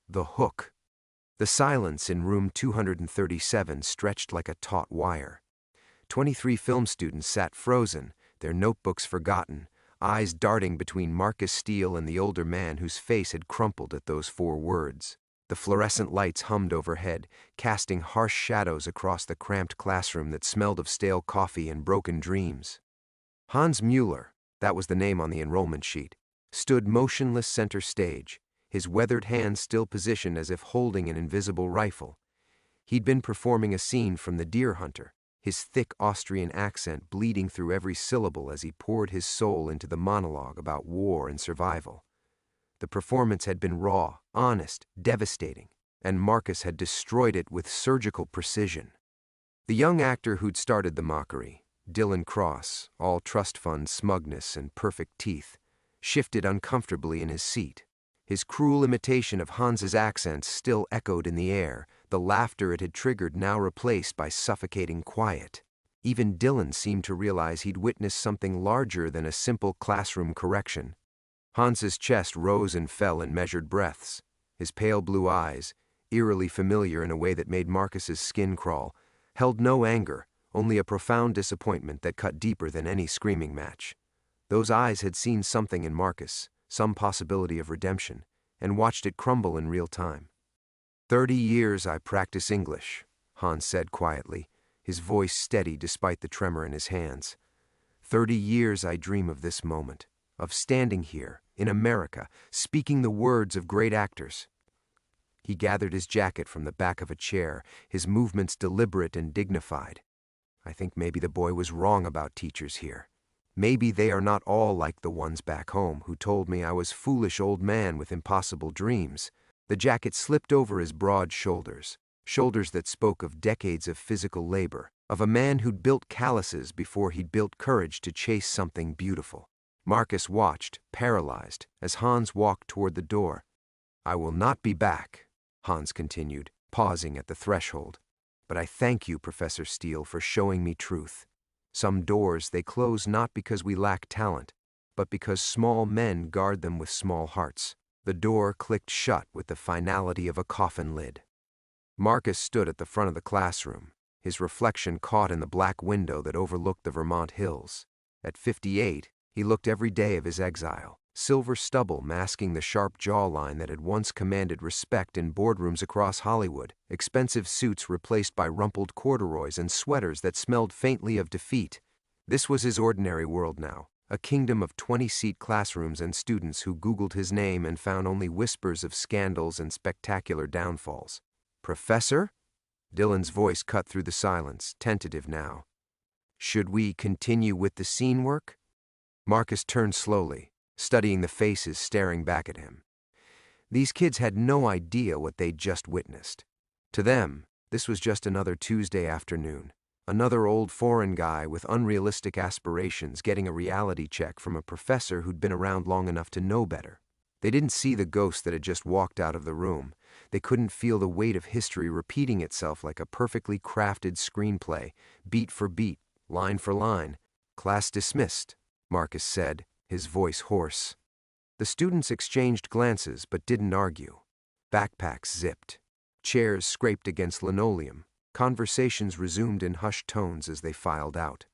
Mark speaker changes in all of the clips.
Speaker 1: The hook. The silence in room 237 stretched like a taut wire. 23 film students sat frozen, their notebooks forgotten, eyes darting between Marcus Steele and the older man whose face had crumpled at those 4 words. The fluorescent lights hummed overhead, casting harsh shadows across the cramped classroom that smelled of stale coffee and broken dreams. Hans Mueller, that was the name on the enrollment sheet, stood motionless center stage, his weathered hands still positioned as if holding an invisible rifle. He'd been performing a scene from The Deer Hunter, his thick Austrian accent bleeding through every syllable as he poured his soul into the monologue about war and survival. The performance had been raw, honest, devastating, and Marcus had destroyed it with surgical precision. The young actor who'd started the mockery, Dylan Cross, all trust fund smugness and perfect teeth, shifted uncomfortably in his seat. His cruel imitation of Hans's accents still echoed in the air, the laughter it had triggered now replaced by suffocating quiet. Even Dylan seemed to realize he'd witnessed something larger than a simple classroom correction. Hans's chest rose and fell in measured breaths. His pale blue eyes, eerily familiar in a way that made Marcus's skin crawl, held no anger, only a profound disappointment that cut deeper than any screaming match. Those eyes had seen something in Marcus, some possibility of redemption, and watched it crumble in real time. 30 years I practice English, Hans said quietly, his voice steady despite the tremor in his hands. 30 years I dream of this moment, of standing here, in America, speaking the words of great actors. He gathered his jacket from the back of a chair, his movements deliberate and dignified. I think maybe the boy was wrong about teachers here. Maybe they are not all like the ones back home who told me I was foolish old man with impossible dreams. The jacket slipped over his broad shoulders, shoulders that spoke of decades of physical labor, of a man who'd built calluses before he'd built courage to chase something beautiful. Marcus watched, paralyzed, as Hans walked toward the door. I will not be back, Hans continued, pausing at the threshold. But I thank you, Professor Steele, for showing me truth. Some doors they close not because we lack talent, but because small men guard them with small hearts. The door clicked shut with the finality of a coffin lid. Marcus stood at the front of the classroom, his reflection caught in the black window that overlooked the Vermont hills. At 58, he looked every day of his exile, silver stubble masking the sharp jawline that had once commanded respect in boardrooms across Hollywood, expensive suits replaced by rumpled corduroys and sweaters that smelled faintly of defeat. This was his ordinary world now, a kingdom of 20-seat classrooms and students who Googled his name and found only whispers of scandals and spectacular downfalls. Professor? Dylan's voice cut through the silence, tentative now. Should we continue with the scene work? Marcus turned slowly, studying the faces staring back at him. These kids had no idea what they'd just witnessed. To them, this was just another Tuesday afternoon, another old foreign guy with unrealistic aspirations getting a reality check from a professor who'd been around long enough to know better. They didn't see the ghost that had just walked out of the room. They couldn't feel the weight of history repeating itself like a perfectly crafted screenplay, beat for beat, line for line. Class dismissed, Marcus said, his voice hoarse. The students exchanged glances but didn't argue. Backpacks zipped. Chairs scraped against linoleum. Conversations resumed in hushed tones as they filed out.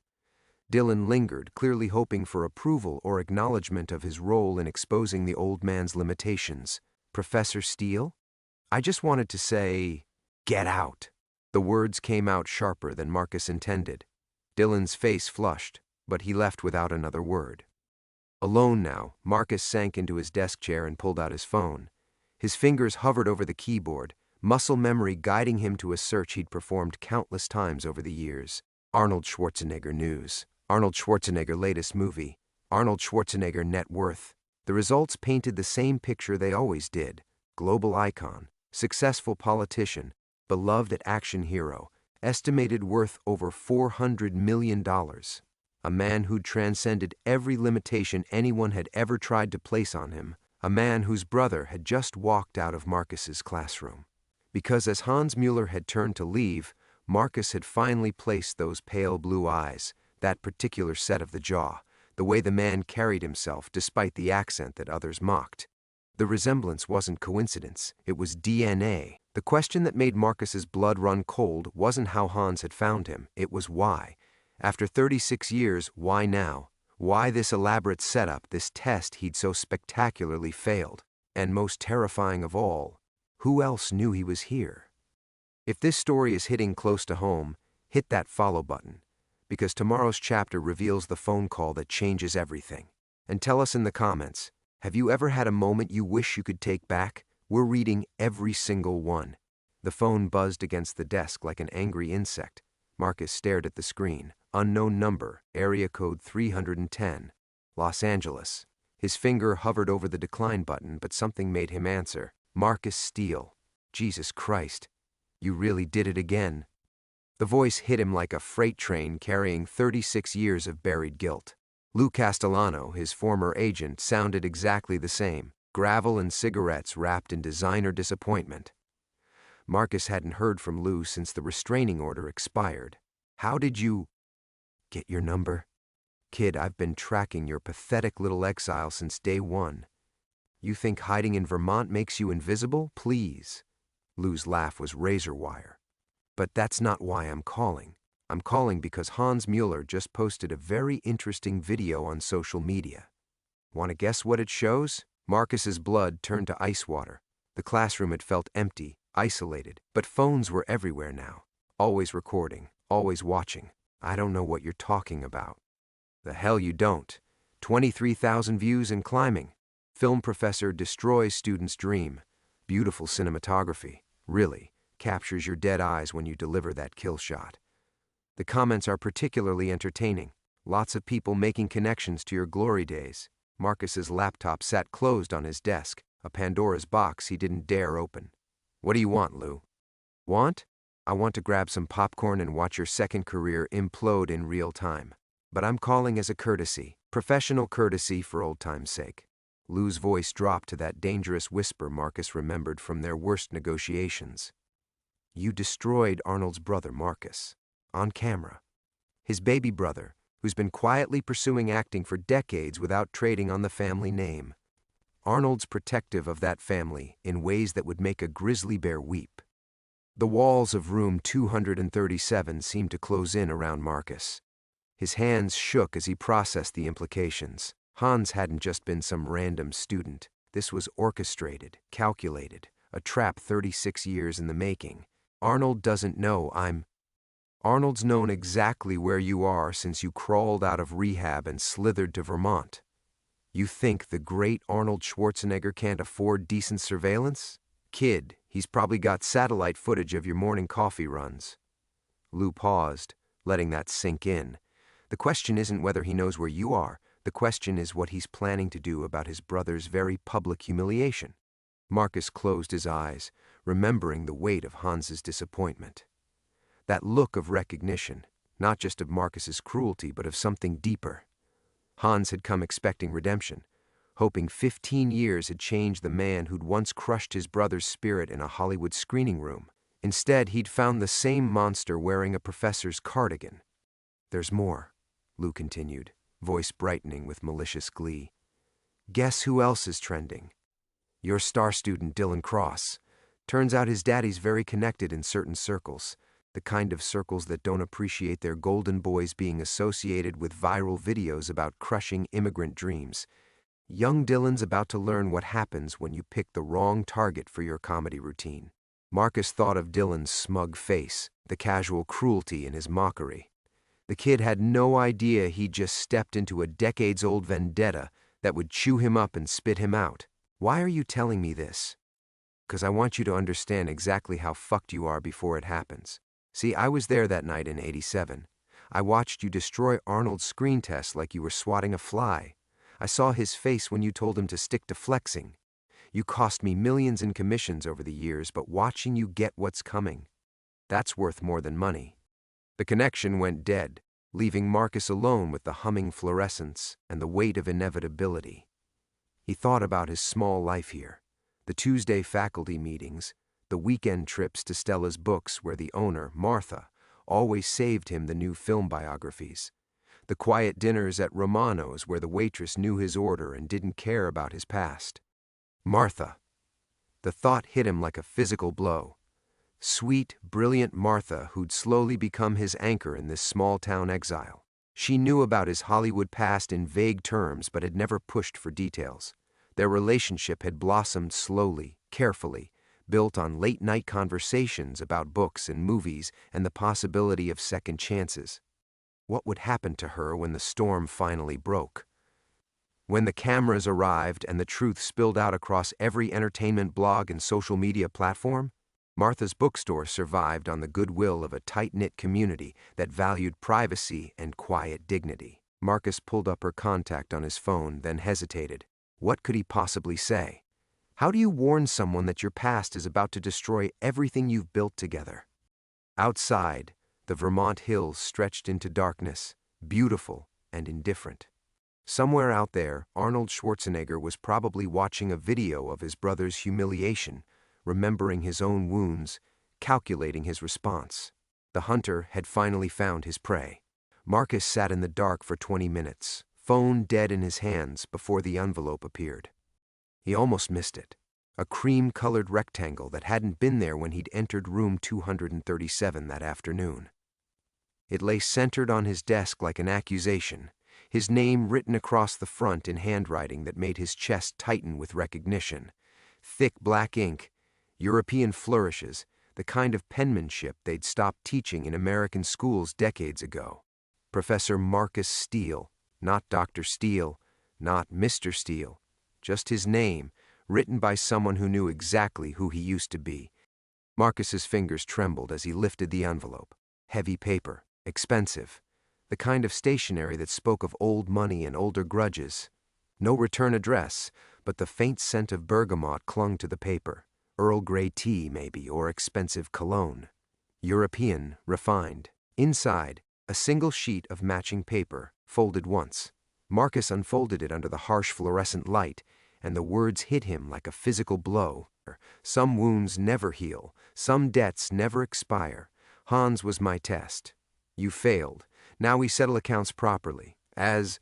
Speaker 1: Dylan lingered, clearly hoping for approval or acknowledgement of his role in exposing the old man's limitations. Professor Steele? I just wanted to say, get out. The words came out sharper than Marcus intended. Dylan's face flushed, but he left without another word. Alone now, Marcus sank into his desk chair and pulled out his phone. His fingers hovered over the keyboard, muscle memory guiding him to a search he'd performed countless times over the years. Arnold Schwarzenegger news. Arnold Schwarzenegger latest movie. Arnold Schwarzenegger net worth. The results painted the same picture they always did. Global icon, successful politician, beloved action hero, estimated worth over $400 million. A man who'd transcended every limitation anyone had ever tried to place on him. A man whose brother had just walked out of Marcus's classroom. Because as Hans Mueller had turned to leave, Marcus had finally placed those pale blue eyes, that particular set of the jaw, the way the man carried himself despite the accent that others mocked. The resemblance wasn't coincidence, it was DNA. The question that made Marcus's blood run cold wasn't how Hans had found him, it was why. After 36 years, why now? Why this elaborate setup, this test he'd so spectacularly failed? And most terrifying of all, who else knew he was here? If this story is hitting close to home, hit that follow button, because tomorrow's chapter reveals the phone call that changes everything. And tell us in the comments, have you ever had a moment you wish you could take back? We're reading every single one. The phone buzzed against the desk like an angry insect. Marcus stared at the screen. Unknown number, area code 310, Los Angeles. His finger hovered over the decline button, but something made him answer. Marcus Steele. Jesus Christ. You really did it again. The voice hit him like a freight train carrying 36 years of buried guilt. Lou Castellano, his former agent, sounded exactly the same. Gravel and cigarettes wrapped in designer disappointment. Marcus hadn't heard from Lou since the restraining order expired. How did you get your number? Kid, I've been tracking your pathetic little exile since day one. You think hiding in Vermont makes you invisible? Please. Lou's laugh was razor wire. But that's not why I'm calling. I'm calling because Hans Mueller just posted a very interesting video on social media. Want to guess what it shows? Marcus's blood turned to ice water. The classroom had felt empty, isolated, but phones were everywhere now. Always recording, always watching. I don't know what you're talking about. The hell you don't. 23,000 views and climbing. Film professor destroys student's dream. Beautiful cinematography. Really, captures your dead eyes when you deliver that kill shot. The comments are particularly entertaining. Lots of people making connections to your glory days. Marcus's laptop sat closed on his desk, a Pandora's box he didn't dare open. What do you want, Lou? Want? I want to grab some popcorn and watch your second career implode in real time. But I'm calling as a courtesy, professional courtesy for old time's sake. Lou's voice dropped to that dangerous whisper Marcus remembered from their worst negotiations. You destroyed Arnold's brother, Marcus. On camera. His baby brother, who's been quietly pursuing acting for decades without trading on the family name. Arnold's protective of that family in ways that would make a grizzly bear weep. The walls of room 237 seemed to close in around Marcus. His hands shook as he processed the implications. Hans hadn't just been some random student. This was orchestrated, calculated, a trap 36 years in the making. Arnold doesn't know Arnold's known exactly where you are since you crawled out of rehab and slithered to Vermont. You think the great Arnold Schwarzenegger can't afford decent surveillance? Kid, he's probably got satellite footage of your morning coffee runs. Lou paused, letting that sink in. The question isn't whether he knows where you are. The question is what he's planning to do about his brother's very public humiliation. Marcus closed his eyes, remembering the weight of Hans's disappointment. That look of recognition, not just of Marcus's cruelty, but of something deeper. Hans had come expecting redemption, hoping 15 years had changed the man who'd once crushed his brother's spirit in a Hollywood screening room. Instead, he'd found the same monster wearing a professor's cardigan. There's more, Lou continued, voice brightening with malicious glee. Guess who else is trending? Your star student, Dylan Cross. Turns out his daddy's very connected in certain circles. The kind of circles that don't appreciate their golden boys being associated with viral videos about crushing immigrant dreams. Young Dylan's about to learn what happens when you pick the wrong target for your comedy routine. Marcus thought of Dylan's smug face, the casual cruelty in his mockery. The kid had no idea he'd just stepped into a decades-old vendetta that would chew him up and spit him out. Why are you telling me this? 'Cause I want you to understand exactly how fucked you are before it happens. See, I was there that night in '87. I watched you destroy Arnold's screen test like you were swatting a fly. I saw his face when you told him to stick to flexing. You cost me millions in commissions over the years, but watching you get what's coming, that's worth more than money. The connection went dead, leaving Marcus alone with the humming fluorescence and the weight of inevitability. He thought about his small life here, the Tuesday faculty meetings, the weekend trips to Stella's books where the owner, Martha, always saved him the new film biographies, the quiet dinners at Romano's where the waitress knew his order and didn't care about his past. Martha. The thought hit him like a physical blow. Sweet, brilliant Martha who'd slowly become his anchor in this small-town exile. She knew about his Hollywood past in vague terms but had never pushed for details. Their relationship had blossomed slowly, carefully, built on late-night conversations about books and movies and the possibility of second chances. What would happen to her when the storm finally broke? When the cameras arrived and the truth spilled out across every entertainment blog and social media platform, Martha's bookstore survived on the goodwill of a tight-knit community that valued privacy and quiet dignity. Marcus pulled up her contact on his phone, then hesitated. What could he possibly say? How do you warn someone that your past is about to destroy everything you've built together? Outside, the Vermont hills stretched into darkness, beautiful and indifferent. Somewhere out there, Arnold Schwarzenegger was probably watching a video of his brother's humiliation, remembering his own wounds, calculating his response. The hunter had finally found his prey. Marcus sat in the dark for 20 minutes, phone dead in his hands, before the envelope appeared. He almost missed it. A cream-colored rectangle that hadn't been there when he'd entered room 237 that afternoon. It lay centered on his desk like an accusation, his name written across the front in handwriting that made his chest tighten with recognition. Thick black ink, European flourishes, the kind of penmanship they'd stopped teaching in American schools decades ago. Professor Marcus Steele, not Dr. Steele, not Mr. Steele, just his name, written by someone who knew exactly who he used to be. Marcus's fingers trembled as he lifted the envelope. Heavy paper, expensive, the kind of stationery that spoke of old money and older grudges. No return address, but the faint scent of bergamot clung to the paper. Earl Grey tea, maybe, or expensive cologne. European, refined. Inside, a single sheet of matching paper, folded once. Marcus unfolded it under the harsh fluorescent light, and the words hit him like a physical blow. Some wounds never heal, some debts never expire. Hans was my test. You failed. Now we settle accounts properly. As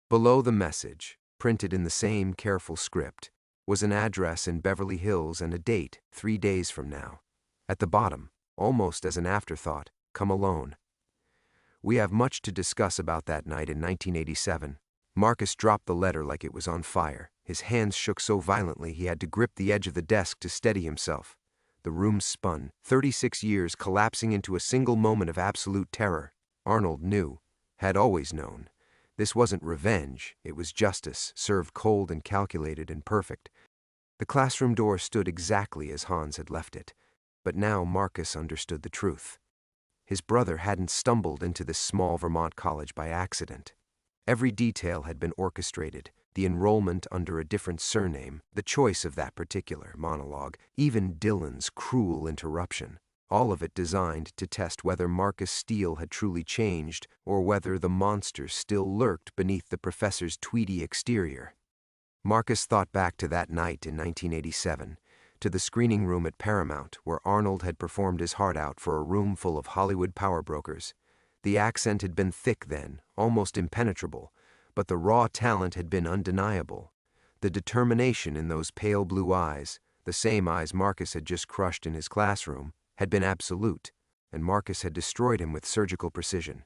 Speaker 1: below the message, printed in the same careful script, was an address in Beverly Hills and a date, 3 days from now. At the bottom, almost as an afterthought, come alone. We have much to discuss about that night in 1987. Marcus dropped the letter like it was on fire. His hands shook so violently he had to grip the edge of the desk to steady himself. The room spun, 36 years collapsing into a single moment of absolute terror. Arnold knew, had always known. This wasn't revenge, it was justice, served cold and calculated and perfect. The classroom door stood exactly as Hans had left it, but now Marcus understood the truth. His brother hadn't stumbled into this small Vermont college by accident. Every detail had been orchestrated, the enrollment under a different surname, the choice of that particular monologue, even Dylan's cruel interruption. All of it designed to test whether Marcus Steele had truly changed or whether the monster still lurked beneath the professor's tweedy exterior. Marcus thought back to that night in 1987, to the screening room at Paramount where Arnold had performed his heart out for a room full of Hollywood power brokers. The accent had been thick then, almost impenetrable, but the raw talent had been undeniable. The determination in those pale blue eyes, the same eyes Marcus had just crushed in his classroom, had been absolute, and Marcus had destroyed him with surgical precision.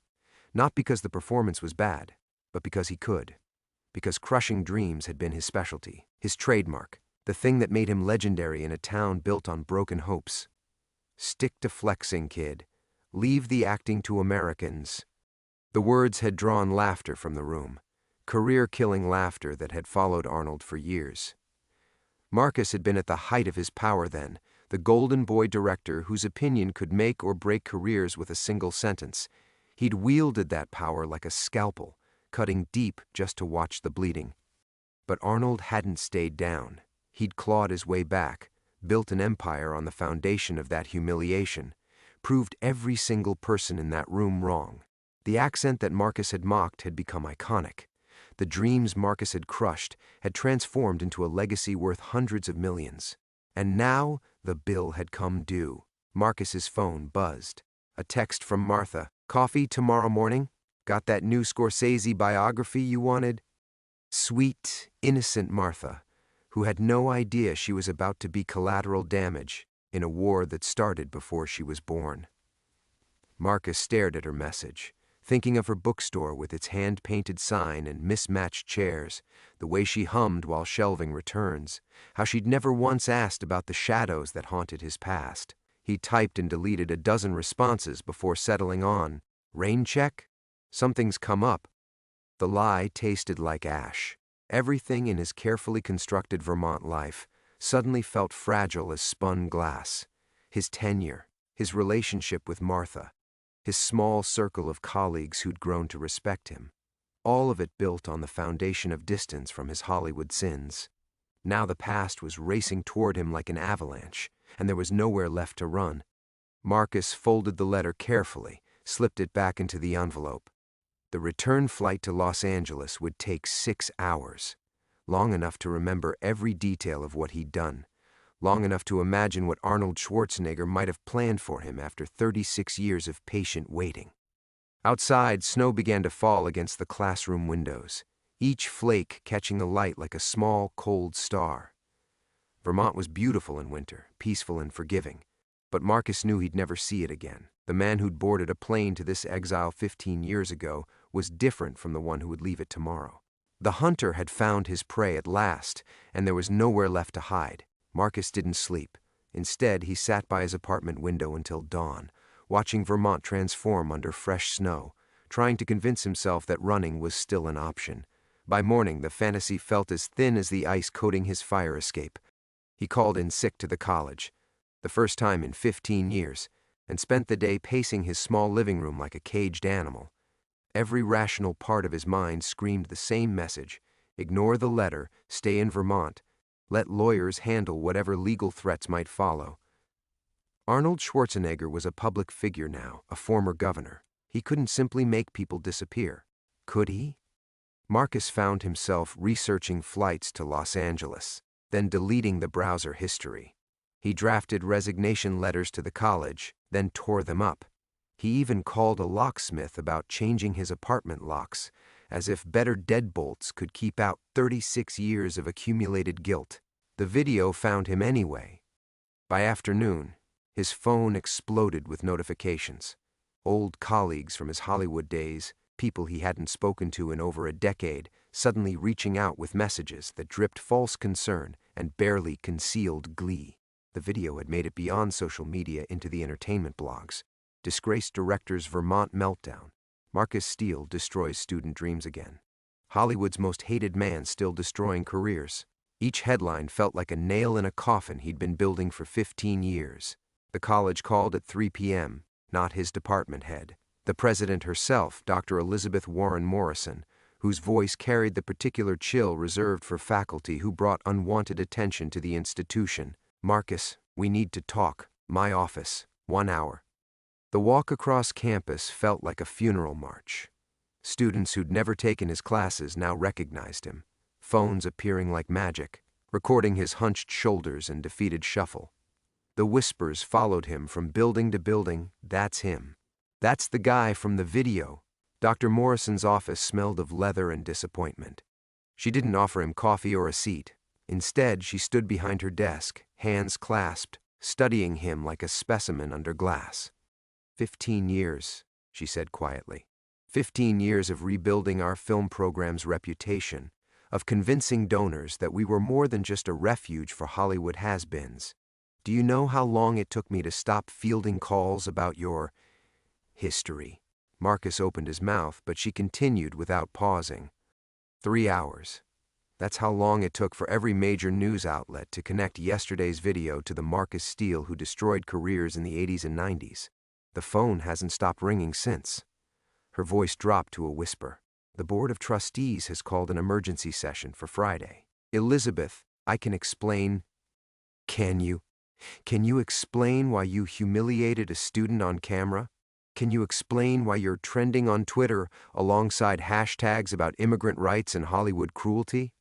Speaker 1: Not because the performance was bad, but because he could. Because crushing dreams had been his specialty, his trademark, the thing that made him legendary in a town built on broken hopes. Stick to flexing, kid. Leave the acting to Americans. The words had drawn laughter from the room, career-killing laughter that had followed Arnold for years. Marcus had been at the height of his power then, the golden boy director whose opinion could make or break careers with a single sentence. He'd wielded that power like a scalpel, cutting deep just to watch the bleeding. But Arnold hadn't stayed down. He'd clawed his way back, built an empire on the foundation of that humiliation, proved every single person in that room wrong. The accent that Marcus had mocked had become iconic. The dreams Marcus had crushed had transformed into a legacy worth hundreds of millions. And now the bill had come due. Marcus's phone buzzed. A text from Martha. Coffee tomorrow morning? Got that new Scorsese biography you wanted? Sweet, innocent Martha, who had no idea she was about to be collateral damage in a war that started before she was born. Marcus stared at her message, thinking of her bookstore with its hand-painted sign and mismatched chairs, the way she hummed while shelving returns, how she'd never once asked about the shadows that haunted his past. He typed and deleted a dozen responses before settling on, "Rain check? Something's come up." The lie tasted like ash. Everything in his carefully constructed Vermont life suddenly felt fragile as spun glass. His tenure, his relationship with Martha, his small circle of colleagues who'd grown to respect him. All of it built on the foundation of distance from his Hollywood sins. Now the past was racing toward him like an avalanche, and there was nowhere left to run. Marcus folded the letter carefully, slipped it back into the envelope. The return flight to Los Angeles would take 6 hours, long enough to remember every detail of what he'd done, long enough to imagine what Arnold Schwarzenegger might have planned for him after 36 years of patient waiting. Outside, snow began to fall against the classroom windows, each flake catching the light like a small, cold star. Vermont was beautiful in winter, peaceful and forgiving, but Marcus knew he'd never see it again. The man who'd boarded a plane to this exile 15 years ago was different from the one who would leave it tomorrow. The hunter had found his prey at last, and there was nowhere left to hide. Marcus didn't sleep. Instead, he sat by his apartment window until dawn, watching Vermont transform under fresh snow, trying to convince himself that running was still an option. By morning, the fantasy felt as thin as the ice coating his fire escape. He called in sick to the college, the first time in 15 years, and spent the day pacing his small living room like a caged animal. Every rational part of his mind screamed the same message: ignore the letter, stay in Vermont, let lawyers handle whatever legal threats might follow. Arnold Schwarzenegger was a public figure now, a former governor. He couldn't simply make people disappear. Could he? Marcus found himself researching flights to Los Angeles, then deleting the browser history. He drafted resignation letters to the college, then tore them up. He even called a locksmith about changing his apartment locks, as if better deadbolts could keep out 36 years of accumulated guilt. The video found him anyway. By afternoon, his phone exploded with notifications. Old colleagues from his Hollywood days, people he hadn't spoken to in over a decade, suddenly reaching out with messages that dripped false concern and barely concealed glee. The video had made it beyond social media into the entertainment blogs. Disgraced director's Vermont meltdown. Marcus Steele destroys student dreams again. Hollywood's most hated man still destroying careers. Each headline felt like a nail in a coffin he'd been building for 15 years. The college called at 3 p.m., not his department head. The president herself, Dr. Elizabeth Warren Morrison, whose voice carried the particular chill reserved for faculty who brought unwanted attention to the institution. "Marcus, we need to talk. My office. 1 hour." The walk across campus felt like a funeral march. Students who'd never taken his classes now recognized him, phones appearing like magic, recording his hunched shoulders and defeated shuffle. The whispers followed him from building to building. "That's him. That's the guy from the video." Dr. Morrison's office smelled of leather and disappointment. She didn't offer him coffee or a seat. Instead, she stood behind her desk, hands clasped, studying him like a specimen under glass. 15 years, she said quietly. 15 years of rebuilding our film program's reputation, of convincing donors that we were more than just a refuge for Hollywood has-beens. Do you know how long it took me to stop fielding calls about your history? Marcus opened his mouth, but she continued without pausing. 3 hours. That's how long it took for every major news outlet to connect yesterday's video to the Marcus Steele who destroyed careers in the 80s and 90s. The phone hasn't stopped ringing since. Her voice dropped to a whisper. The Board of Trustees has called an emergency session for Friday. Elizabeth, I can explain. Can you? Can you explain why you humiliated a student on camera? Can you explain why you're trending on Twitter alongside hashtags about immigrant rights and Hollywood cruelty?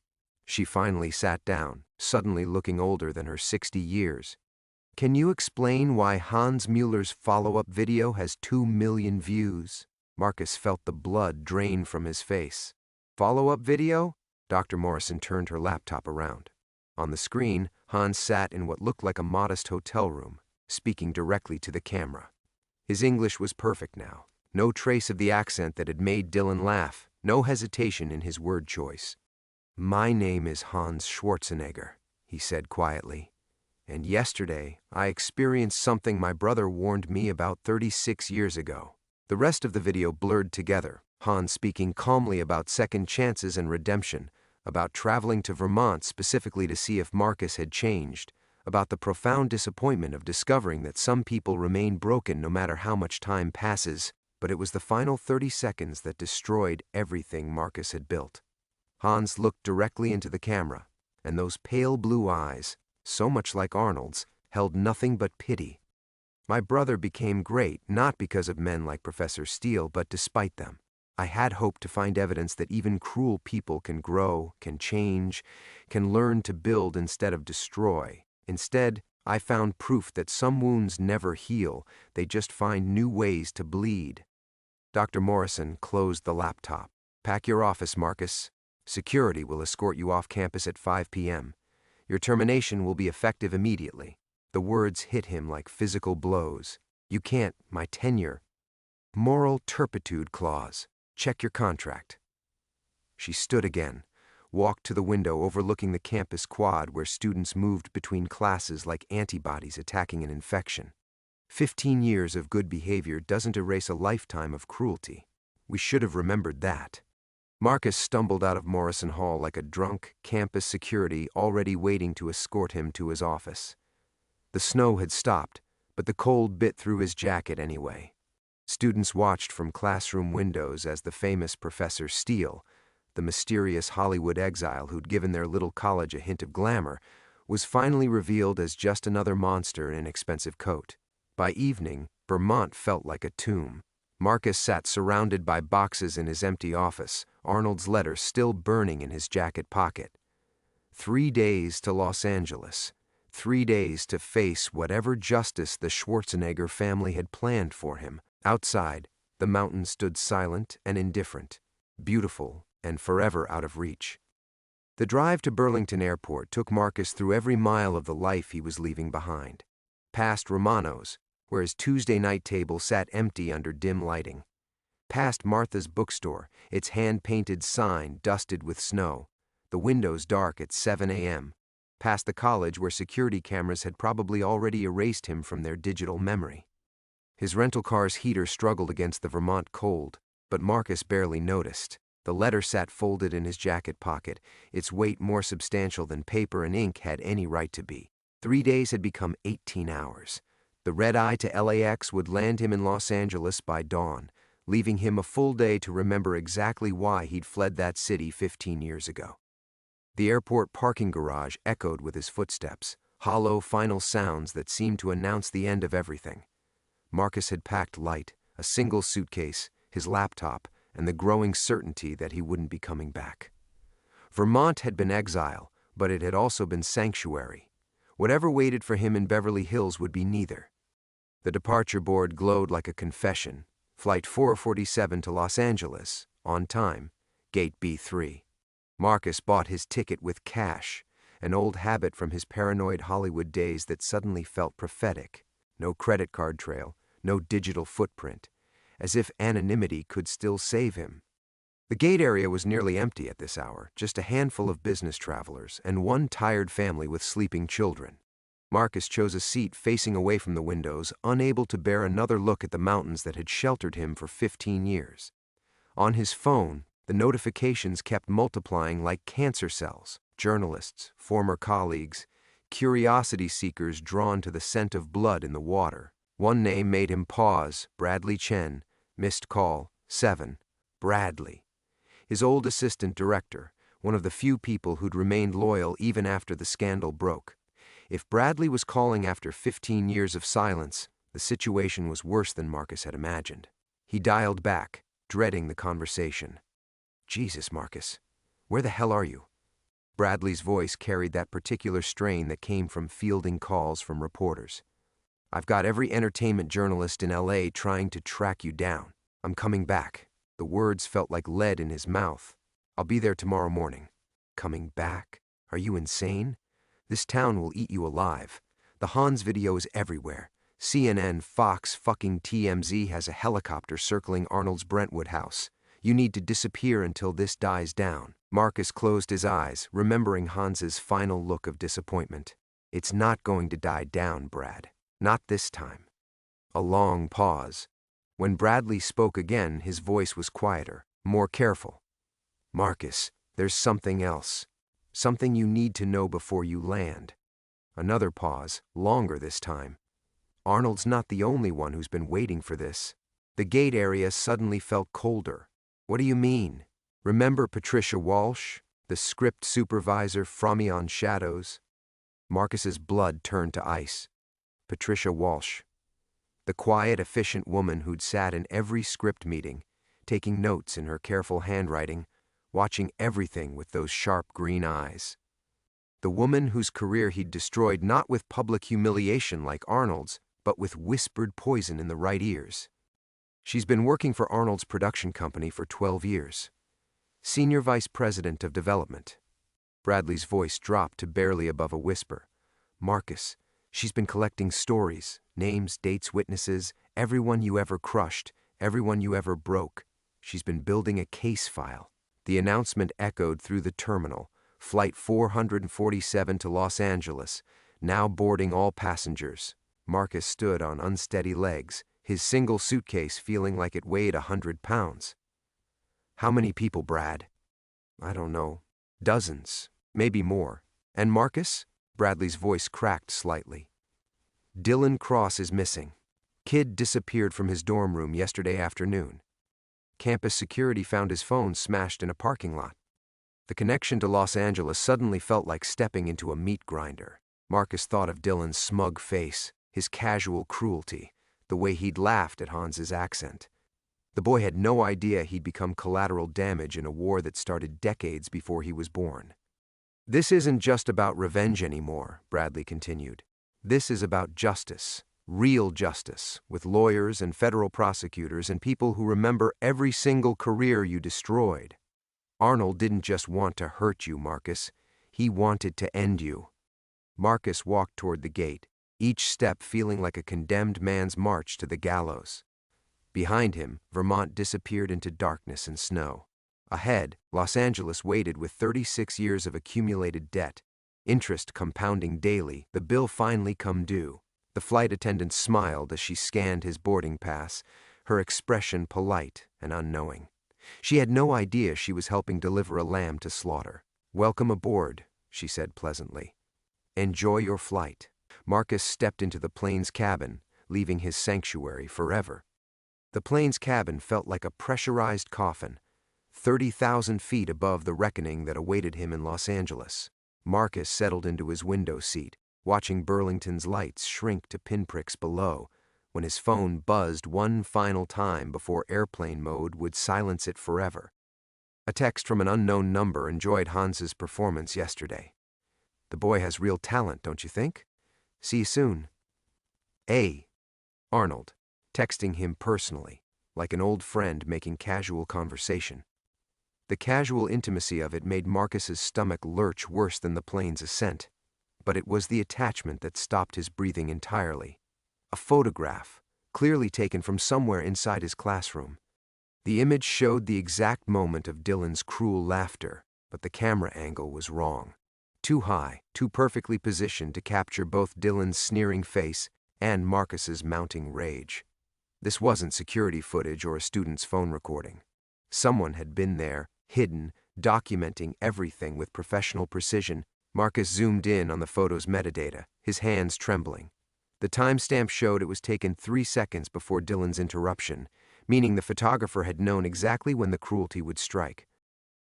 Speaker 1: She finally sat down, suddenly looking older than her 60 years. Can you explain why Hans Mueller's follow-up video has 2 million views? Marcus felt the blood drain from his face. Follow-up video? Dr. Morrison turned her laptop around. On the screen, Hans sat in what looked like a modest hotel room, speaking directly to the camera. His English was perfect now. No trace of the accent that had made Dylan laugh, no hesitation in his word choice. "My name is Hans Schwarzenegger," he said quietly. "And yesterday, I experienced something my brother warned me about 36 years ago." The rest of the video blurred together, Hans speaking calmly about second chances and redemption, about traveling to Vermont specifically to see if Marcus had changed, about the profound disappointment of discovering that some people remain broken no matter how much time passes, but it was the final 30 seconds that destroyed everything Marcus had built. Hans looked directly into the camera, and those pale blue eyes, so much like Arnold's, held nothing but pity. "My brother became great not because of men like Professor Steele, but despite them. I had hoped to find evidence that even cruel people can grow, can change, can learn to build instead of destroy. Instead, I found proof that some wounds never heal, they just find new ways to bleed." Dr. Morrison closed the laptop. "Pack your office, Marcus. Security will escort you off campus at 5 p.m. Your termination will be effective immediately." The words hit him like physical blows. "You can't, my tenure." "Moral turpitude clause. Check your contract." She stood again, walked to the window overlooking the campus quad where students moved between classes like antibodies attacking an infection. 15 years of good behavior doesn't erase a lifetime of cruelty. We should have remembered that. Marcus stumbled out of Morrison Hall like a drunk campus security already waiting to escort him to his office. The snow had stopped, but the cold bit through his jacket anyway. Students watched from classroom windows as the famous Professor Steele, the mysterious Hollywood exile who'd given their little college a hint of glamour, was finally revealed as just another monster in an expensive coat. By evening, Vermont felt like a tomb. Marcus sat surrounded by boxes in his empty office, Arnold's letter still burning in his jacket pocket. 3 days to Los Angeles. 3 days to face whatever justice the Schwarzenegger family had planned for him. Outside, the mountains stood silent and indifferent, beautiful and forever out of reach. The drive to Burlington Airport took Marcus through every mile of the life he was leaving behind. Past Romano's, where his Tuesday night table sat empty under dim lighting. Past Martha's bookstore, its hand-painted sign dusted with snow, the windows dark at 7 a.m. Past the college where security cameras had probably already erased him from their digital memory. His rental car's heater struggled against the Vermont cold, but Marcus barely noticed. The letter sat folded in his jacket pocket, its weight more substantial than paper and ink had any right to be. 3 days had become 18 hours. The red-eye to LAX would land him in Los Angeles by dawn, leaving him a full day to remember exactly why he'd fled that city 15 years ago. The airport parking garage echoed with his footsteps, hollow final sounds that seemed to announce the end of everything. Marcus had packed light, a single suitcase, his laptop, and the growing certainty that he wouldn't be coming back. Vermont had been exile, but it had also been sanctuary. Whatever waited for him in Beverly Hills would be neither. The departure board glowed like a confession. Flight 447 to Los Angeles, on time, gate B3. Marcus bought his ticket with cash, an old habit from his paranoid Hollywood days that suddenly felt prophetic. No credit card trail, no digital footprint, as if anonymity could still save him. The gate area was nearly empty at this hour, just a handful of business travelers and one tired family with sleeping children. Marcus chose a seat facing away from the windows, unable to bear another look at the mountains that had sheltered him for 15 years. On his phone, the notifications kept multiplying like cancer cells. Journalists, former colleagues, curiosity seekers drawn to the scent of blood in the water. One name made him pause. Bradley Chen, missed call, 7. Bradley. His old assistant director, one of the few people who'd remained loyal even after the scandal broke. If Bradley was calling after 15 years of silence, the situation was worse than Marcus had imagined. He dialed back, dreading the conversation. "Jesus, Marcus, where the hell are you?" Bradley's voice carried that particular strain that came from fielding calls from reporters. "I've got every entertainment journalist in LA trying to track you down. I'm coming back." The words felt like lead in his mouth. "I'll be there tomorrow morning." Coming back? Are you insane? This town will eat you alive. The Hans video is everywhere. CNN, Fox, fucking TMZ has a helicopter circling Arnold's Brentwood house. You need to disappear until this dies down. Marcus closed his eyes, remembering Hans's final look of disappointment. It's not going to die down, Brad. Not this time. A long pause. When Bradley spoke again, his voice was quieter, more careful. Marcus, there's something else. Something you need to know before you land. Another pause, longer this time. Arnold's not the only one who's been waiting for this. The gate area suddenly felt colder. What do you mean? Remember Patricia Walsh, the script supervisor from on Shadows? Marcus's blood turned to ice. Patricia Walsh. The quiet, efficient woman who'd sat in every script meeting, taking notes in her careful handwriting, watching everything with those sharp green eyes. The woman whose career he'd destroyed not with public humiliation like Arnold's, but with whispered poison in the right ears. She's been working for Arnold's production company for 12 years. Senior Vice President of Development. Bradley's voice dropped to barely above a whisper. Marcus, she's been collecting stories, names, dates, witnesses, everyone you ever crushed, everyone you ever broke. She's been building a case file. The announcement echoed through the terminal. Flight 447 to Los Angeles, now boarding all passengers. Marcus stood on unsteady legs, his single suitcase feeling like it weighed 100 pounds. How many people, Brad? I don't know. Dozens, maybe more. And Marcus? Bradley's voice cracked slightly. Dylan Cross is missing. Kid disappeared from his dorm room yesterday afternoon. Campus security found his phone smashed in a parking lot. The connection to Los Angeles suddenly felt like stepping into a meat grinder. Marcus thought of Dylan's smug face, his casual cruelty, the way he'd laughed at Hans's accent. The boy had no idea he'd become collateral damage in a war that started decades before he was born. This isn't just about revenge anymore, Bradley continued. This is about justice, real justice, with lawyers and federal prosecutors and people who remember every single career you destroyed. Arnold didn't just want to hurt you, Marcus. He wanted to end you. Marcus walked toward the gate, each step feeling like a condemned man's march to the gallows. Behind him, Vermont disappeared into darkness and snow. Ahead, Los Angeles waited with 36 years of accumulated debt, interest compounding daily, the bill finally come due. The flight attendant smiled as she scanned his boarding pass, her expression polite and unknowing. She had no idea she was helping deliver a lamb to slaughter. Welcome aboard, she said pleasantly. Enjoy your flight. Marcus stepped into the plane's cabin, leaving his sanctuary forever. The plane's cabin felt like a pressurized coffin, 30,000 feet above the reckoning that awaited him in Los Angeles. Marcus settled into his window seat, watching Burlington's lights shrink to pinpricks below, when his phone buzzed one final time before airplane mode would silence it forever. A text from an unknown number enjoyed Hans's performance yesterday. The boy has real talent, don't you think? See you soon. A. Arnold, texting him personally, like an old friend making casual conversation. The casual intimacy of it made Marcus's stomach lurch worse than the plane's ascent, but it was the attachment that stopped his breathing entirely. A photograph, clearly taken from somewhere inside his classroom. The image showed the exact moment of Dylan's cruel laughter, but the camera angle was wrong. Too high, too perfectly positioned to capture both Dylan's sneering face and Marcus's mounting rage. This wasn't security footage or a student's phone recording. Someone had been there, hidden, documenting everything with professional precision. Marcus zoomed in on the photo's metadata, his hands trembling. The timestamp showed it was taken 3 seconds before Dylan's interruption, meaning the photographer had known exactly when the cruelty would strike.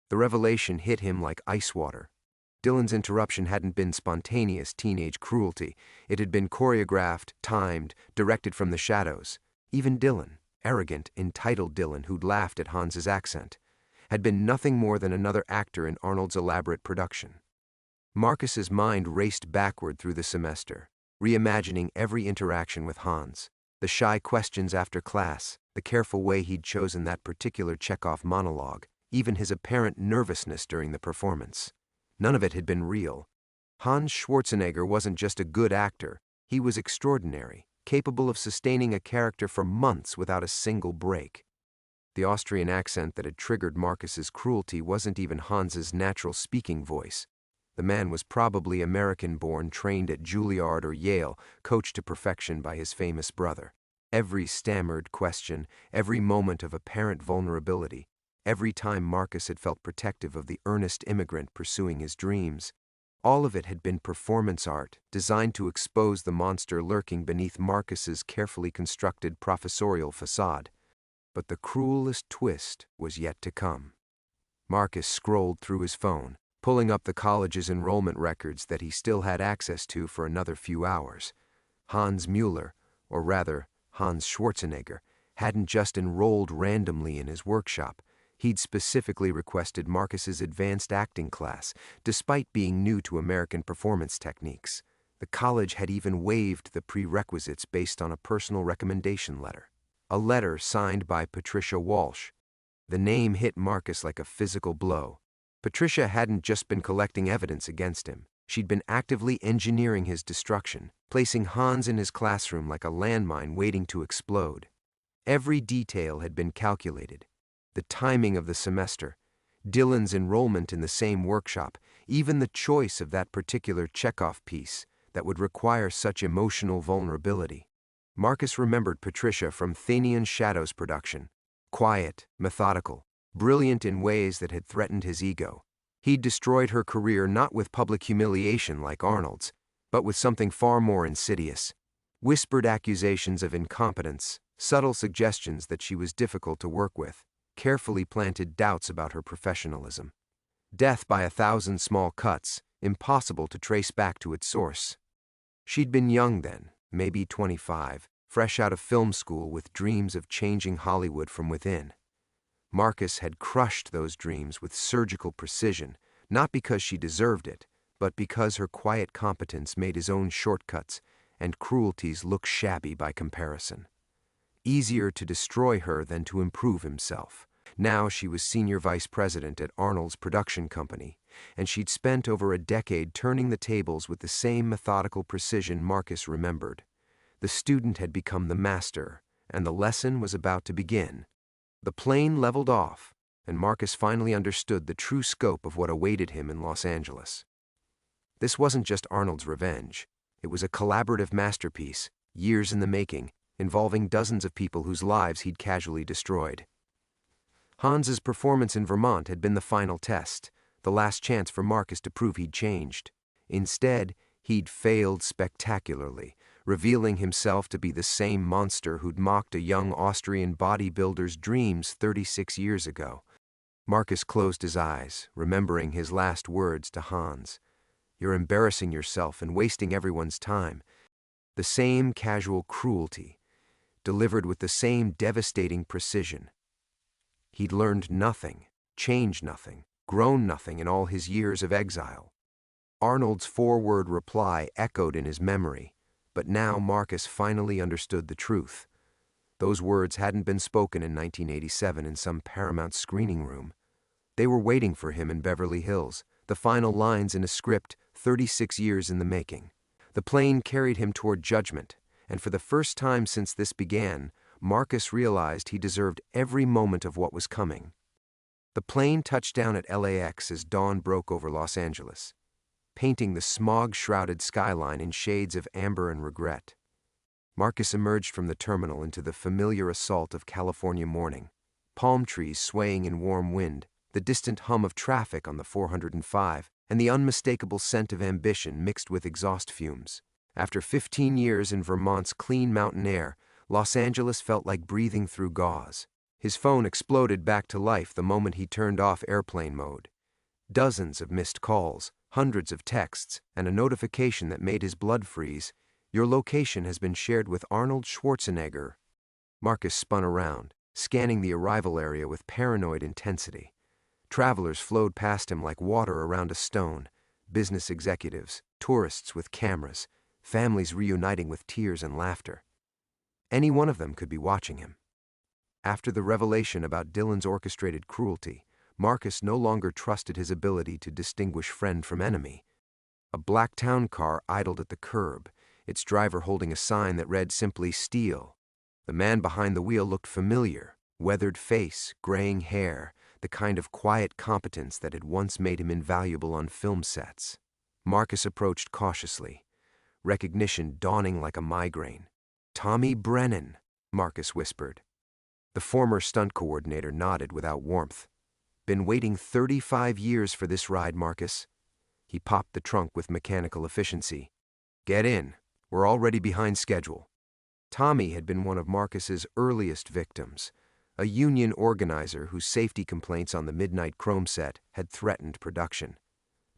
Speaker 1: The revelation hit him like ice water. Dylan's interruption hadn't been spontaneous teenage cruelty. It had been choreographed, timed, directed from the shadows. Even Dylan, arrogant, entitled Dylan who'd laughed at Hans's accent, had been nothing more than another actor in Arnold's elaborate production. Marcus's mind raced backward through the semester, reimagining every interaction with Hans, the shy questions after class, the careful way he'd chosen that particular Chekhov monologue, even his apparent nervousness during the performance. None of it had been real. Hans Schwarzenegger wasn't just a good actor, he was extraordinary, capable of sustaining a character for months without a single break. The Austrian accent that had triggered Marcus's cruelty wasn't even Hans's natural speaking voice. The man was probably American-born, trained at Juilliard or Yale, coached to perfection by his famous brother. Every stammered question, every moment of apparent vulnerability, every time Marcus had felt protective of the earnest immigrant pursuing his dreams, all of it had been performance art, designed to expose the monster lurking beneath Marcus's carefully constructed professorial facade. But the cruelest twist was yet to come. Marcus scrolled through his phone, pulling up the college's enrollment records that he still had access to for another few hours. Hans Mueller, or rather, Hans Schwarzenegger, hadn't just enrolled randomly in his workshop. He'd specifically requested Marcus's advanced acting class, despite being new to American performance techniques. The college had even waived the prerequisites based on a personal recommendation letter. A letter signed by Patricia Walsh. The name hit Marcus like a physical blow. Patricia hadn't just been collecting evidence against him. She'd been actively engineering his destruction, placing Hans in his classroom like a landmine waiting to explode. Every detail had been calculated. The timing of the semester, Dylan's enrollment in the same workshop, even the choice of that particular Chekhov piece that would require such emotional vulnerability. Marcus remembered Patricia from Thanian Shadow's production. Quiet, methodical, brilliant in ways that had threatened his ego. He'd destroyed her career not with public humiliation like Arnold's, but with something far more insidious. Whispered accusations of incompetence, subtle suggestions that she was difficult to work with, carefully planted doubts about her professionalism. Death by 1,000 small cuts, impossible to trace back to its source. She'd been young then, maybe 25, fresh out of film school with dreams of changing Hollywood from within. Marcus had crushed those dreams with surgical precision, not because she deserved it, but because her quiet competence made his own shortcuts and cruelties look shabby by comparison. Easier to destroy her than to improve himself. Now she was senior vice president at Arnold's production company, and she'd spent over a decade turning the tables with the same methodical precision Marcus remembered. The student had become the master, and the lesson was about to begin. The plane leveled off, and Marcus finally understood the true scope of what awaited him in Los Angeles. This wasn't just Arnold's revenge. It was a collaborative masterpiece, years in the making, involving dozens of people whose lives he'd casually destroyed. Hans's performance in Vermont had been the final test, the last chance for Marcus to prove he'd changed. Instead, he'd failed spectacularly, revealing himself to be the same monster who'd mocked a young Austrian bodybuilder's dreams 36 years ago. Marcus closed his eyes, remembering his last words to Hans. "You're embarrassing yourself and wasting everyone's time." The same casual cruelty, delivered with the same devastating precision. He'd learned nothing, changed nothing, grown nothing in all his years of exile. Arnold's four-word reply echoed in his memory, but now Marcus finally understood the truth. Those words hadn't been spoken in 1987 in some Paramount screening room. They were waiting for him in Beverly Hills, the final lines in a script 36 years in the making. The plane carried him toward judgment, and for the first time since this began, Marcus realized he deserved every moment of what was coming. The plane touched down at LAX as dawn broke over Los Angeles, painting the smog-shrouded skyline in shades of amber and regret. Marcus emerged from the terminal into the familiar assault of California morning, palm trees swaying in warm wind, the distant hum of traffic on the 405, and the unmistakable scent of ambition mixed with exhaust fumes. After 15 years in Vermont's clean mountain air, Los Angeles felt like breathing through gauze. His phone exploded back to life the moment he turned off airplane mode. Dozens of missed calls, hundreds of texts, and a notification that made his blood freeze. "Your location has been shared with Arnold Schwarzenegger." Marcus spun around, scanning the arrival area with paranoid intensity. Travelers flowed past him like water around a stone. Business executives, tourists with cameras, families reuniting with tears and laughter. Any one of them could be watching him. After the revelation about Dylan's orchestrated cruelty, Marcus no longer trusted his ability to distinguish friend from enemy. A black town car idled at the curb, its driver holding a sign that read simply "Steal." The man behind the wheel looked familiar, weathered face, graying hair, the kind of quiet competence that had once made him invaluable on film sets. Marcus approached cautiously, recognition dawning like a migraine. "Tommy Brennan," Marcus whispered. The former stunt coordinator nodded without warmth. "Been waiting 35 years for this ride, Marcus." He popped the trunk with mechanical efficiency. "Get in. We're already behind schedule." Tommy had been one of Marcus's earliest victims, a union organizer whose safety complaints on the Midnight Chrome set had threatened production.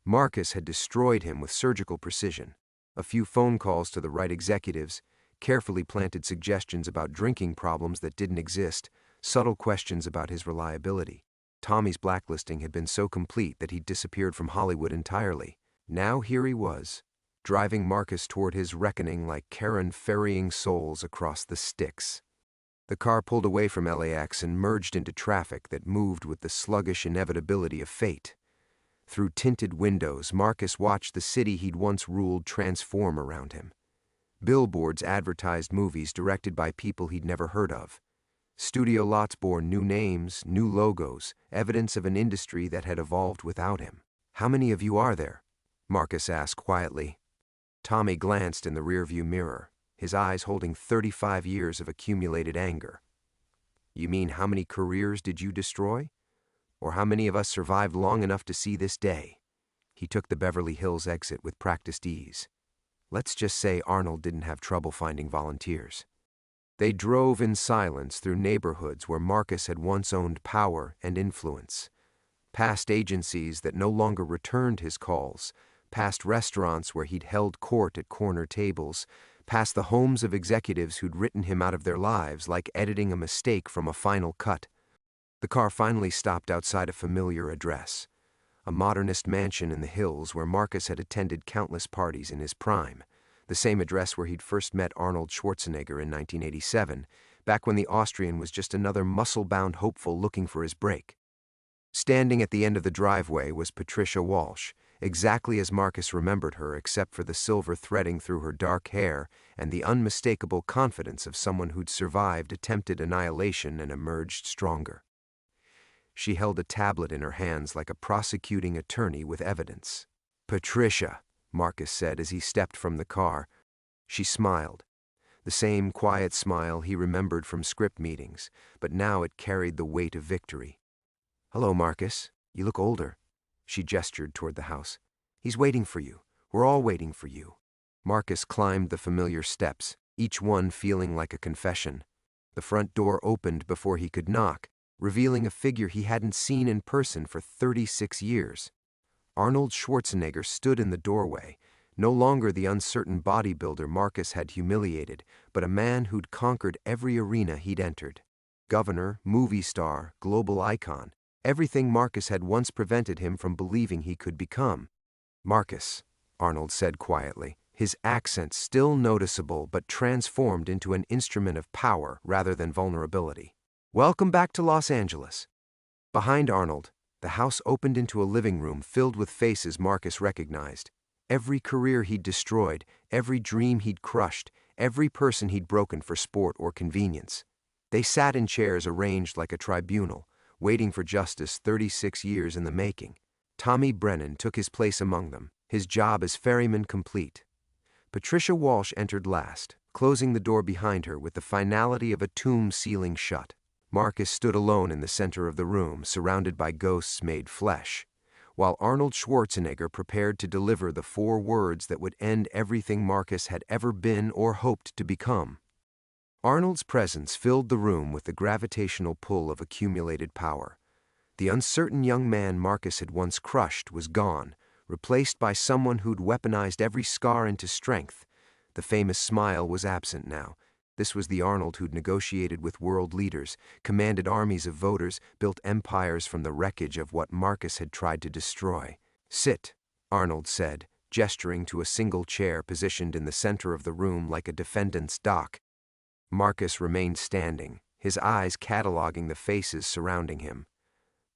Speaker 1: Marcus had destroyed him with surgical precision. A few phone calls to the right executives, carefully planted suggestions about drinking problems that didn't exist, subtle questions about his reliability. Tommy's blacklisting had been so complete that he'd disappeared from Hollywood entirely. Now here he was, driving Marcus toward his reckoning like Karen ferrying souls across the Styx. The car pulled away from LAX and merged into traffic that moved with the sluggish inevitability of fate. Through tinted windows, Marcus watched the city he'd once ruled transform around him. Billboards advertised movies directed by people he'd never heard of. Studio lots bore new names, new logos, evidence of an industry that had evolved without him. "How many of you are there?" Marcus asked quietly. Tommy glanced in the rearview mirror, his eyes holding 35 years of accumulated anger. "You mean how many careers did you destroy? Or how many of us survived long enough to see this day?" He took the Beverly Hills exit with practiced ease. Let's just say Arnold didn't have trouble finding volunteers. They drove in silence through neighborhoods where Marcus had once owned power and influence, past agencies that no longer returned his calls, past restaurants where he'd held court at corner tables, past the homes of executives who'd written him out of their lives like editing a mistake from a final cut. The car finally stopped outside a familiar address, a modernist mansion in the hills where Marcus had attended countless parties in his prime, the same address where he'd first met Arnold Schwarzenegger in 1987, back when the Austrian was just another muscle-bound hopeful looking for his break. Standing at the end of the driveway was Patricia Walsh, exactly as Marcus remembered her except for the silver threading through her dark hair and the unmistakable confidence of someone who'd survived attempted annihilation and emerged stronger. She held a tablet in her hands like a prosecuting attorney with evidence. "Patricia," Marcus said as he stepped from the car. She smiled, the same quiet smile he remembered from script meetings, but now it carried the weight of victory. "Hello, Marcus. You look older." She gestured toward the house. "He's waiting for you. We're all waiting for you." Marcus climbed the familiar steps, each one feeling like a confession. The front door opened before he could knock, revealing a figure he hadn't seen in person for 36 years. Arnold Schwarzenegger stood in the doorway, no longer the uncertain bodybuilder Marcus had humiliated, but a man who'd conquered every arena he'd entered. Governor, movie star, global icon, everything Marcus had once prevented him from believing he could become. "Marcus," Arnold said quietly, his accent still noticeable but transformed into an instrument of power rather than vulnerability. "Welcome back to Los Angeles." Behind Arnold, the house opened into a living room filled with faces Marcus recognized. Every career he'd destroyed, every dream he'd crushed, every person he'd broken for sport or convenience. They sat in chairs arranged like a tribunal, waiting for justice 36 years in the making. Tommy Brennan took his place among them, his job as ferryman complete. Patricia Walsh entered last, closing the door behind her with the finality of a tomb sealing shut. Marcus stood alone in the center of the room, surrounded by ghosts made flesh, while Arnold Schwarzenegger prepared to deliver the 4 words that would end everything Marcus had ever been or hoped to become. Arnold's presence filled the room with the gravitational pull of accumulated power. The uncertain young man Marcus had once crushed was gone, replaced by someone who'd weaponized every scar into strength. The famous smile was absent now. This was the Arnold who'd negotiated with world leaders, commanded armies of voters, built empires from the wreckage of what Marcus had tried to destroy. "Sit," Arnold said, gesturing to a single chair positioned in the center of the room like a defendant's dock. Marcus remained standing, his eyes cataloging the faces surrounding him.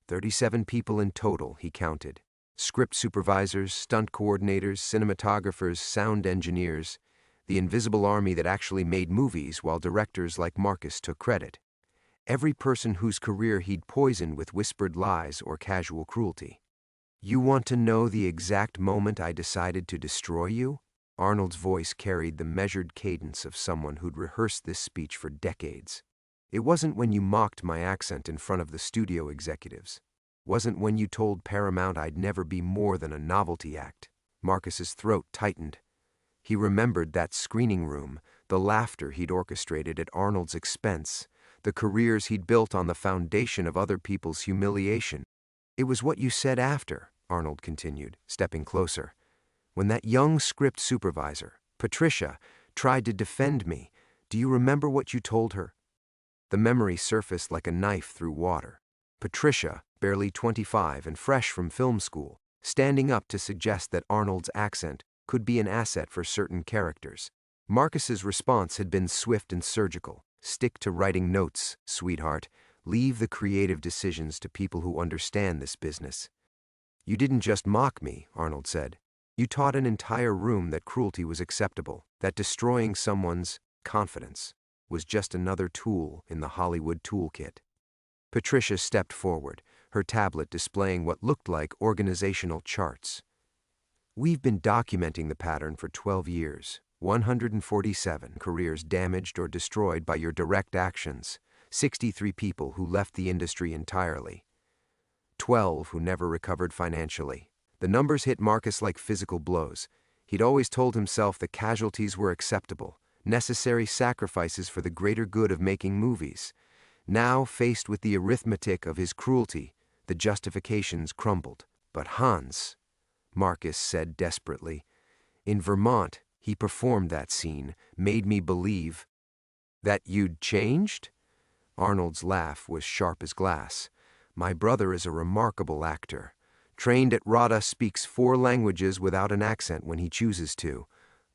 Speaker 1: 37 people in total, he counted. Script supervisors, stunt coordinators, cinematographers, sound engineers, the invisible army that actually made movies while directors like Marcus took credit. Every person whose career he'd poisoned with whispered lies or casual cruelty. You want to know the exact moment I decided to destroy you? Arnold's voice carried the measured cadence of someone who'd rehearsed this speech for decades. It wasn't when you mocked my accent in front of the studio executives. Wasn't when you told Paramount I'd never be more than a novelty act. Marcus's throat tightened. He remembered that screening room, the laughter he'd orchestrated at Arnold's expense, the careers he'd built on the foundation of other people's humiliation. It was what you said after, Arnold continued, stepping closer. When that young script supervisor, Patricia, tried to defend me, do you remember what you told her? The memory surfaced like a knife through water. Patricia, barely 25 and fresh from film school, standing up to suggest that Arnold's accent could be an asset for certain characters. Marcus's response had been swift and surgical. Stick to writing notes, sweetheart. Leave the creative decisions to people who understand this business. You didn't just mock me, Arnold said. You taught an entire room that cruelty was acceptable, that destroying someone's confidence was just another tool in the Hollywood toolkit. Patricia stepped forward, her tablet displaying what looked like organizational charts. We've been documenting the pattern for 12 years, 147 careers damaged or destroyed by your direct actions, 63 people who left the industry entirely, 12 who never recovered financially. The numbers hit Marcus like physical blows. He'd always told himself that casualties were acceptable, necessary sacrifices for the greater good of making movies. Now, faced with the arithmetic of his cruelty, the justifications crumbled. But Hans, Marcus said desperately, in Vermont, he performed that scene, made me believe that you'd changed? Arnold's laugh was sharp as glass. My brother is a remarkable actor. Trained at RADA, speaks 4 languages without an accent when he chooses to.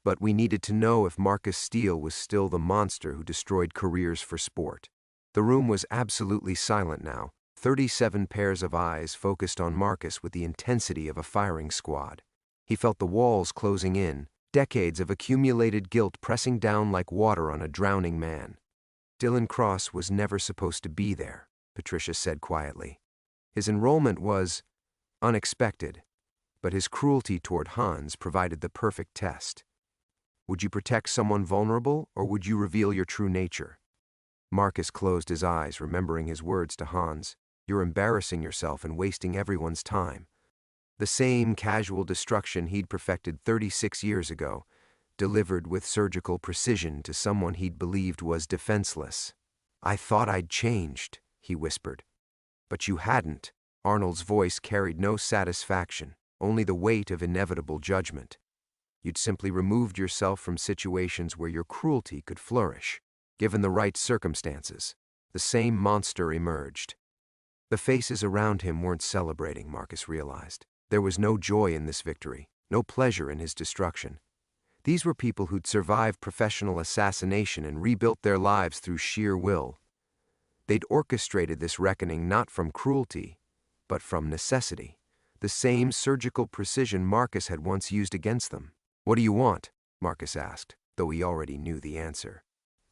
Speaker 1: But we needed to know if Marcus Steele was still the monster who destroyed careers for sport. The room was absolutely silent now. 37 pairs of eyes focused on Marcus with the intensity of a firing squad. He felt the walls closing in, decades of accumulated guilt pressing down like water on a drowning man. Dylan Cross was never supposed to be there, Patricia said quietly. His enrollment was unexpected, but his cruelty toward Hans provided the perfect test. Would you protect someone vulnerable, or would you reveal your true nature? Marcus closed his eyes, remembering his words to Hans. You're embarrassing yourself and wasting everyone's time. The same casual destruction he'd perfected 36 years ago, delivered with surgical precision to someone he'd believed was defenseless. I thought I'd changed, he whispered. But you hadn't. Arnold's voice carried no satisfaction, only the weight of inevitable judgment. You'd simply removed yourself from situations where your cruelty could flourish. Given the right circumstances, the same monster emerged. The faces around him weren't celebrating, Marcus realized. There was no joy in this victory, no pleasure in his destruction. These were people who'd survived professional assassination and rebuilt their lives through sheer will. They'd orchestrated this reckoning not from cruelty, but from necessity, the same surgical precision Marcus had once used against them. What do you want? Marcus asked, though he already knew the answer.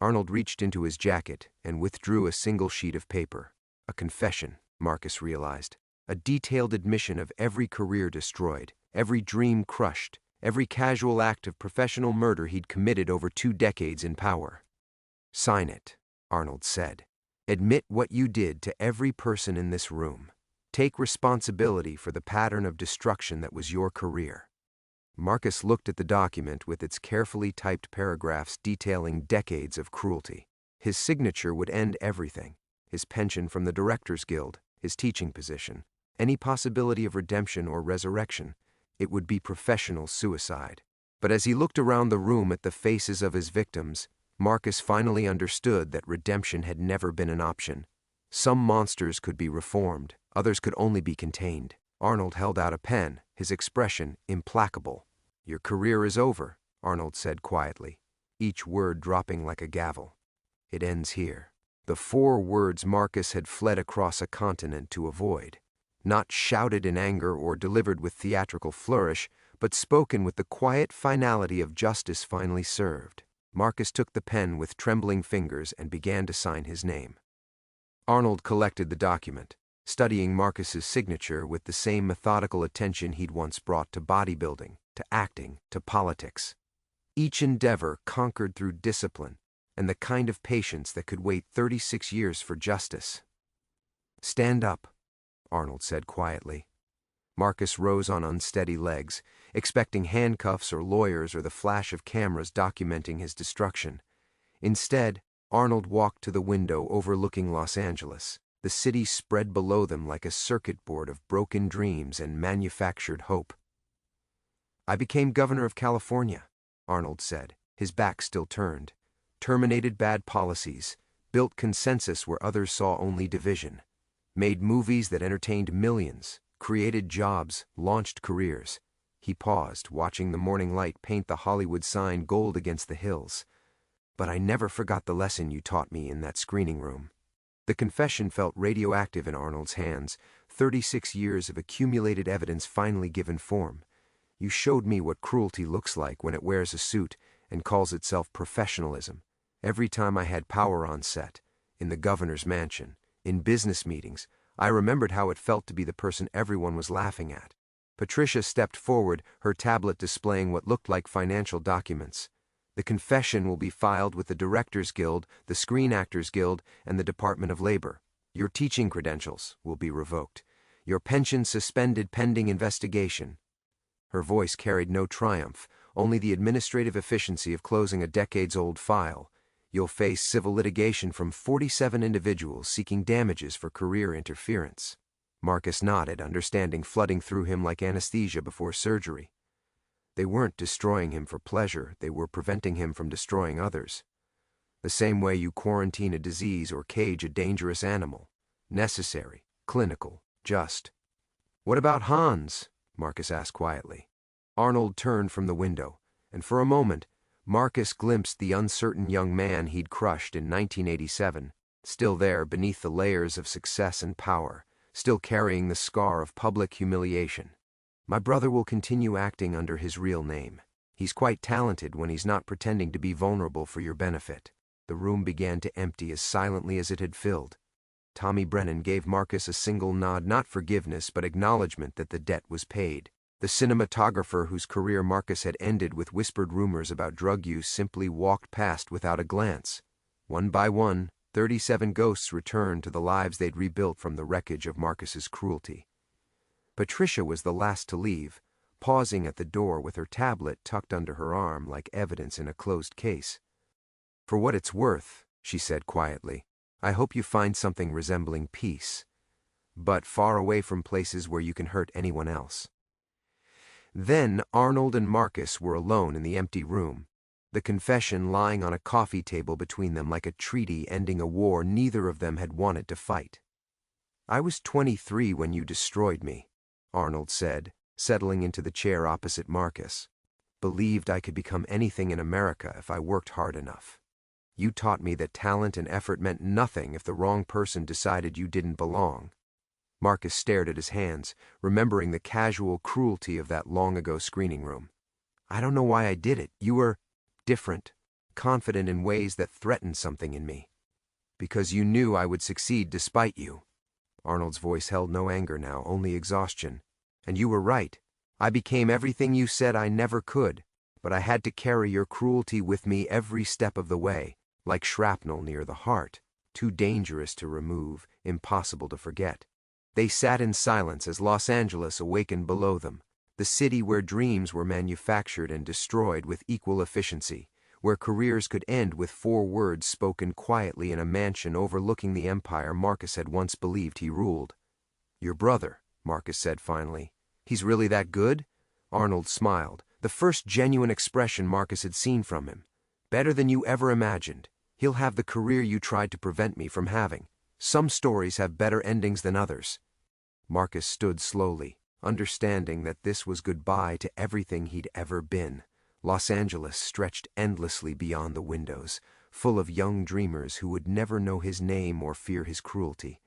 Speaker 1: Arnold reached into his jacket and withdrew a single sheet of paper. A confession, Marcus realized. A detailed admission of every career destroyed, every dream crushed, every casual act of professional murder he'd committed over 2 decades in power. Sign it, Arnold said. Admit what you did to every person in this room. Take responsibility for the pattern of destruction that was your career. Marcus looked at the document with its carefully typed paragraphs detailing decades of cruelty. His signature would end everything. His pension from the Directors Guild, his teaching position, any possibility of redemption or resurrection. It would be professional suicide. But as he looked around the room at the faces of his victims, Marcus finally understood that redemption had never been an option. Some monsters could be reformed, others could only be contained. Arnold held out a pen, his expression implacable. Your career is over, Arnold said quietly, each word dropping like a gavel. It ends here. The 4 words Marcus had fled across a continent to avoid. not shouted in anger or delivered with theatrical flourish, but spoken with the quiet finality of justice finally served. Marcus took the pen with trembling fingers and began to sign his name. Arnold collected the document, studying Marcus's signature with the same methodical attention he'd once brought to bodybuilding, to acting, to politics. Each endeavor conquered through discipline and the kind of patience that could wait 36 years for justice. "Stand up," Arnold said quietly. Marcus rose on unsteady legs, expecting handcuffs or lawyers or the flash of cameras documenting his destruction. Instead, Arnold walked to the window overlooking Los Angeles. The city spread below them like a circuit board of broken dreams and manufactured hope. "I became governor of California," Arnold said, his back still turned. "Terminated bad policies, built consensus where others saw only division, made movies that entertained millions, created jobs, launched careers." He paused, watching the morning light paint the Hollywood sign gold against the hills. "But I never forgot the lesson you taught me in that screening room." The confession felt radioactive in Arnold's hands, 36 years of accumulated evidence finally given form. "You showed me what cruelty looks like when it wears a suit and calls itself professionalism. Every time I had power on set, in the governor's mansion, in business meetings, I remembered how it felt to be the person everyone was laughing at." Patricia stepped forward, her tablet displaying what looked like financial documents. "The confession will be filed with the Directors Guild, the Screen Actors Guild, and the Department of Labor. Your teaching credentials will be revoked. Your pension suspended pending investigation." Her voice carried no triumph, only the administrative efficiency of closing a decades-old file. "You'll face civil litigation from 47 individuals seeking damages for career interference." Marcus nodded, understanding flooding through him like anesthesia before surgery. They weren't destroying him for pleasure, they were preventing him from destroying others. The same way you quarantine a disease or cage a dangerous animal. Necessary, clinical, just. "What about Hans?" Marcus asked quietly. Arnold turned from the window, and for a moment, Marcus glimpsed the uncertain young man he'd crushed in 1987, still there beneath the layers of success and power, still carrying the scar of public humiliation. "My brother will continue acting under his real name. He's quite talented when he's not pretending to be vulnerable for your benefit." The room began to empty as silently as it had filled. Tommy Brennan gave Marcus a single nod, not forgiveness, but acknowledgement that the debt was paid. The cinematographer whose career Marcus had ended with whispered rumors about drug use simply walked past without a glance. One by one, 37 ghosts returned to the lives they'd rebuilt from the wreckage of Marcus's cruelty. Patricia was the last to leave, pausing at the door with her tablet tucked under her arm like evidence in a closed case. "For what it's worth," she said quietly, "I hope you find something resembling peace, but far away from places where you can hurt anyone else." Then Arnold and Marcus were alone in the empty room, the confession lying on a coffee table between them like a treaty ending a war neither of them had wanted to fight. "I was 23 when you destroyed me," Arnold said, settling into the chair opposite Marcus. "Believed I could become anything in America if I worked hard enough. You taught me that talent and effort meant nothing if the wrong person decided you didn't belong." Marcus stared at his hands, remembering the casual cruelty of that long-ago screening room. "I don't know why I did it. You were different, confident in ways that threatened something in me. Because you knew I would succeed despite you." Arnold's voice held no anger now, only exhaustion. "And you were right. I became everything you said I never could, but I had to carry your cruelty with me every step of the way, like shrapnel near the heart, too dangerous to remove, impossible to forget." They sat in silence as Los Angeles awakened below them, the city where dreams were manufactured and destroyed with equal efficiency, where careers could end with 4 words spoken quietly in a mansion overlooking the empire Marcus had once believed he ruled. "Your brother," Marcus said finally. "He's really that good?" Arnold smiled, the first genuine expression Marcus had seen from him. "Better than you ever imagined. He'll have the career you tried to prevent me from having. Some stories have better endings than others." Marcus stood slowly, understanding that this was goodbye to everything he'd ever been. Los Angeles stretched endlessly beyond the windows, full of young dreamers who would never know his name or fear his cruelty.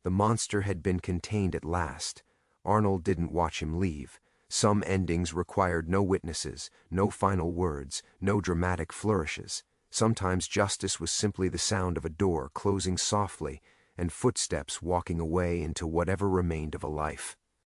Speaker 1: The monster had been contained at last, Arnold didn't watch him leave. Some endings required no witnesses, no final words, no dramatic flourishes. Sometimes justice was simply the sound of a door closing softly and footsteps walking away into whatever remained of a life.